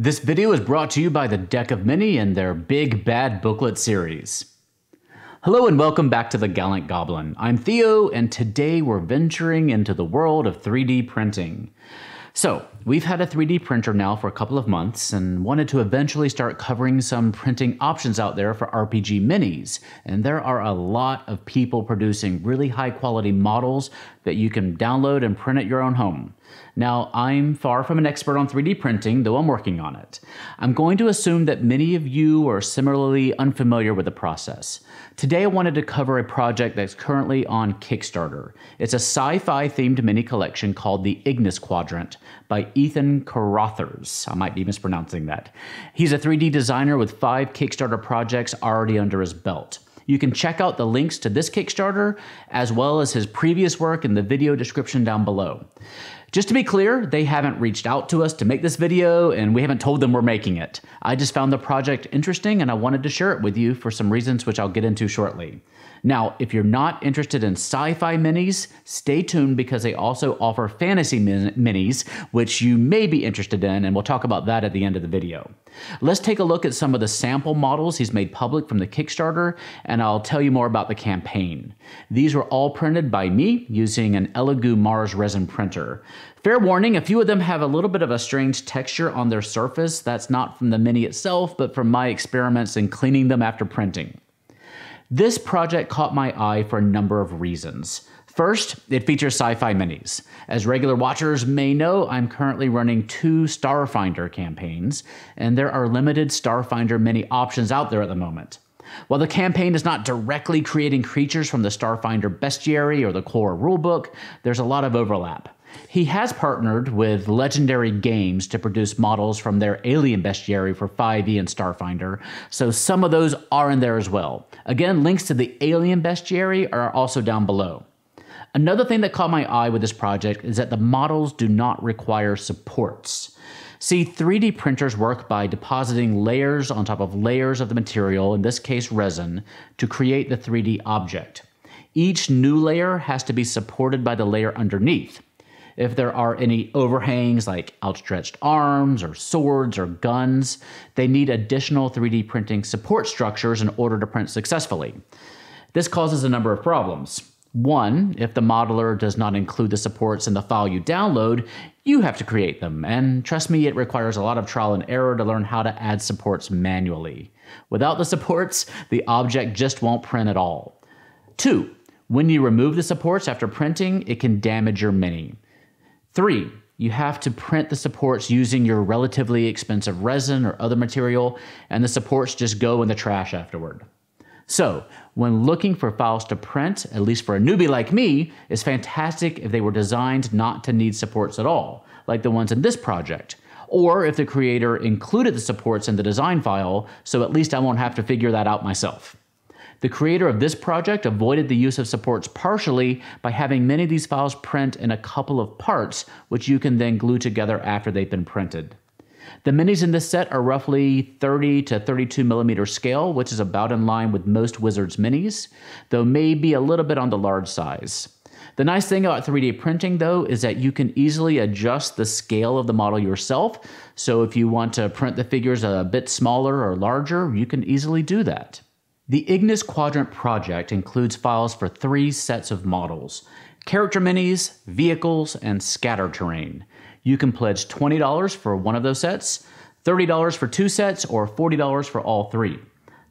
This video is brought to you by the Deck of Many and their Big Bad Booklet series. Hello and welcome back to The Gallant Goblin. I'm Theo, and today we're venturing into the world of 3D printing. So, we've had a 3D printer now for a couple of months and wanted to eventually start covering some printing options out there for RPG minis. And there are a lot of people producing really high quality models that you can download and print at your own home. Now, I'm far from an expert on 3D printing, though I'm working on it. I'm going to assume that many of you are similarly unfamiliar with the process. Today I wanted to cover a project that's currently on Kickstarter. It's a sci-fi themed mini collection called the Ignis Quadrant by Ethan Carothers. I might be mispronouncing that. He's a 3D designer with 5 Kickstarter projects already under his belt. You can check out the links to this Kickstarter as well as his previous work in the video description down below. Just to be clear, they haven't reached out to us to make this video and we haven't told them we're making it. I just found the project interesting and I wanted to share it with you for some reasons which I'll get into shortly. Now, if you're not interested in sci-fi minis, stay tuned because they also offer fantasy minis, which you may be interested in, and we'll talk about that at the end of the video. Let's take a look at some of the sample models he's made public from the Kickstarter, and I'll tell you more about the campaign. These were all printed by me using an Elegoo Mars resin printer. Fair warning, a few of them have a little bit of a strange texture on their surface. That's not from the mini itself, but from my experiments in cleaning them after printing. This project caught my eye for a number of reasons. First, it features sci-fi minis. As regular watchers may know, I'm currently running 2 Starfinder campaigns, and there are limited Starfinder mini options out there at the moment. While the campaign is not directly creating creatures from the Starfinder bestiary or the core rulebook, there's a lot of overlap. He has partnered with Legendary Games to produce models from their Alien bestiary for 5e and Starfinder, so some of those are in there as well. Again, links to the Alien bestiary are also down below. Another thing that caught my eye with this project is that the models do not require supports. See, 3D printers work by depositing layers on top of layers of the material, in this case resin, to create the 3D object. Each new layer has to be supported by the layer underneath. If there are any overhangs like outstretched arms or swords or guns, they need additional 3D printing support structures in order to print successfully. This causes a number of problems. One, if the modeler does not include the supports in the file you download, you have to create them, and trust me, it requires a lot of trial and error to learn how to add supports manually. Without the supports, the object just won't print at all. 2, when you remove the supports after printing, it can damage your mini. 3, you have to print the supports using your relatively expensive resin or other material, and the supports just go in the trash afterward. So, when looking for files to print, at least for a newbie like me, it's fantastic if they were designed not to need supports at all, like the ones in this project, or if the creator included the supports in the design file, so at least I won't have to figure that out myself. The creator of this project avoided the use of supports partially by having many of these files print in a couple of parts, which you can then glue together after they've been printed. The minis in this set are roughly 30 to 32 millimeter scale, which is about in line with most Wizards minis, though maybe a little bit on the large size. The nice thing about 3D printing, though, is that you can easily adjust the scale of the model yourself, so if you want to print the figures a bit smaller or larger, you can easily do that. The Ignis Quadrant project includes files for 3 sets of models: character minis, vehicles, and scatter terrain. You can pledge $20 for one of those sets, $30 for 2 sets, or $40 for all 3.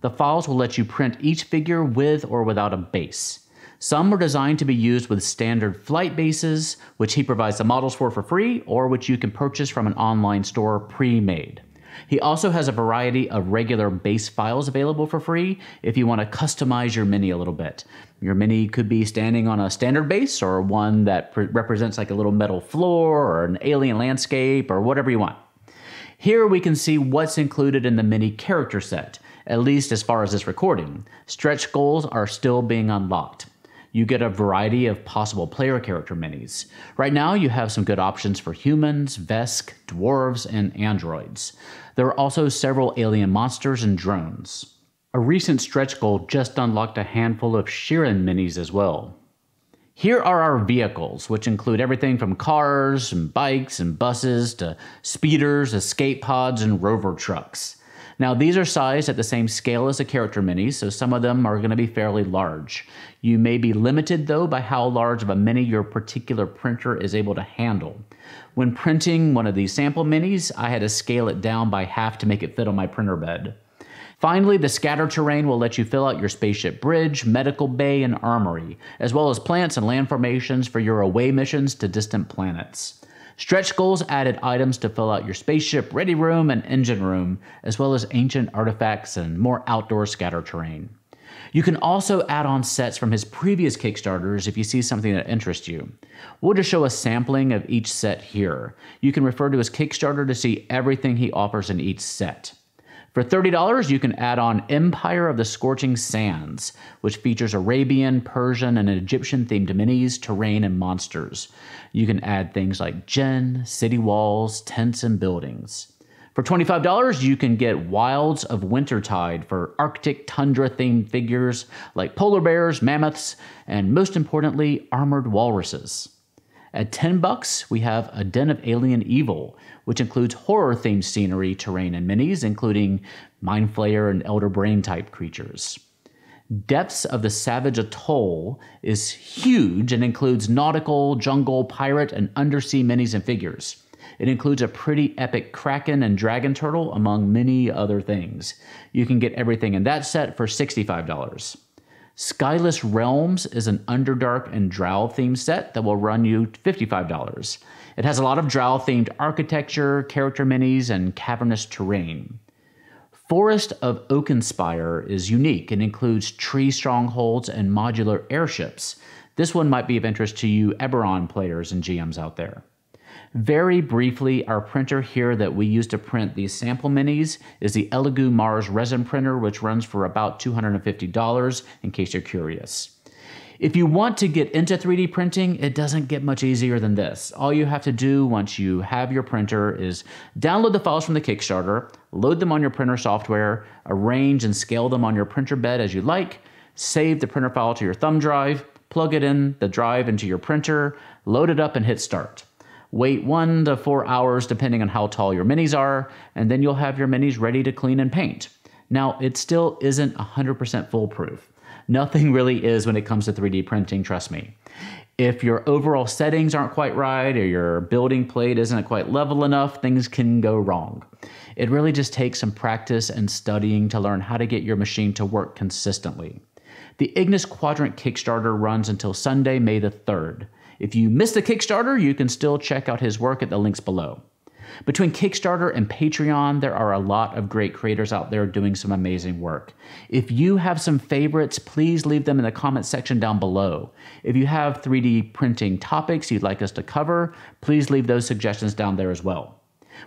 The files will let you print each figure with or without a base. Some are designed to be used with standard flight bases, which he provides the models for free, or which you can purchase from an online store pre-made. He also has a variety of regular base files available for free if you want to customize your mini a little bit. Your mini could be standing on a standard base or one that represents like a little metal floor or an alien landscape or whatever you want. Here we can see what's included in the mini character set, at least as far as this recording. Stretch goals are still being unlocked. You get a variety of possible player character minis. Right now you have some good options for humans, Vesk, dwarves, and androids. There are also several alien monsters and drones. A recent stretch goal just unlocked a handful of Shirin minis as well. Here are our vehicles, which include everything from cars and bikes and buses to speeders, escape pods, and rover trucks. Now, these are sized at the same scale as the character minis, so some of them are going to be fairly large. You may be limited, though, by how large of a mini your particular printer is able to handle. When printing one of these sample minis, I had to scale it down by half to make it fit on my printer bed. Finally, the scatter terrain will let you fill out your spaceship bridge, medical bay, and armory, as well as plants and land formations for your away missions to distant planets. Stretch goals added items to fill out your spaceship ready room and engine room, as well as ancient artifacts and more outdoor scatter terrain. You can also add on sets from his previous Kickstarters if you see something that interests you. We'll just show a sampling of each set here. You can refer to his Kickstarter to see everything he offers in each set. For $30, you can add on Empire of the Scorching Sands, which features Arabian, Persian, and Egyptian-themed minis, terrain, and monsters. You can add things like Djinn, city walls, tents, and buildings. For $25, you can get Wilds of Wintertide for Arctic tundra-themed figures like polar bears, mammoths, and most importantly, armored walruses. At $10, we have A Den of Alien Evil, which includes horror-themed scenery, terrain, and minis, including Mind Flayer and Elder Brain type creatures. Depths of the Savage Atoll is huge and includes nautical, jungle, pirate, and undersea minis and figures. It includes a pretty epic kraken and dragon turtle, among many other things. You can get everything in that set for $65. Skyless Realms is an Underdark and Drow-themed set that will run you $55. It has a lot of Drow-themed architecture, character minis, and cavernous terrain. Forest of Oakenspire is unique and includes tree strongholds and modular airships. This one might be of interest to you Eberron players and GMs out there. Very briefly, our printer here that we use to print these sample minis is the Elegoo Mars resin printer, which runs for about $250 in case you're curious. If you want to get into 3D printing, it doesn't get much easier than this. All you have to do once you have your printer is download the files from the Kickstarter, load them on your printer software, arrange and scale them on your printer bed as you like, save the printer file to your thumb drive, plug it in the drive into your printer, load it up and hit start. Wait 1 to 4 hours depending on how tall your minis are, and then you'll have your minis ready to clean and paint. Now, it still isn't 100% foolproof. Nothing really is when it comes to 3D printing, trust me. If your overall settings aren't quite right or your building plate isn't quite level enough, things can go wrong. It really just takes some practice and studying to learn how to get your machine to work consistently. The Ignis Quadrant Kickstarter runs until Sunday, May the 3rd. If you missed the Kickstarter, you can still check out his work at the links below. Between Kickstarter and Patreon, there are a lot of great creators out there doing some amazing work. If you have some favorites, please leave them in the comment section down below. If you have 3D printing topics you'd like us to cover, please leave those suggestions down there as well.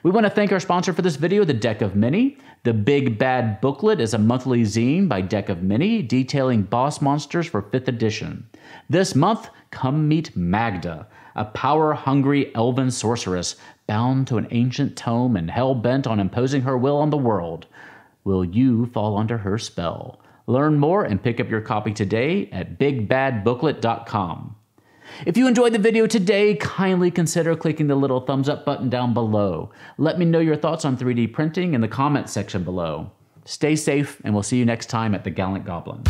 We want to thank our sponsor for this video, the Deck of Mini. The Big Bad Booklet is a monthly zine by Deck of Mini detailing boss monsters for 5th edition. This month, come meet Magda, a power-hungry elven sorceress bound to an ancient tome and hell-bent on imposing her will on the world. Will you fall under her spell? Learn more and pick up your copy today at bigbadbooklet.com. If you enjoyed the video today, kindly consider clicking the little thumbs up button down below. Let me know your thoughts on 3D printing in the comments section below. Stay safe, and we'll see you next time at the Gallant Goblin.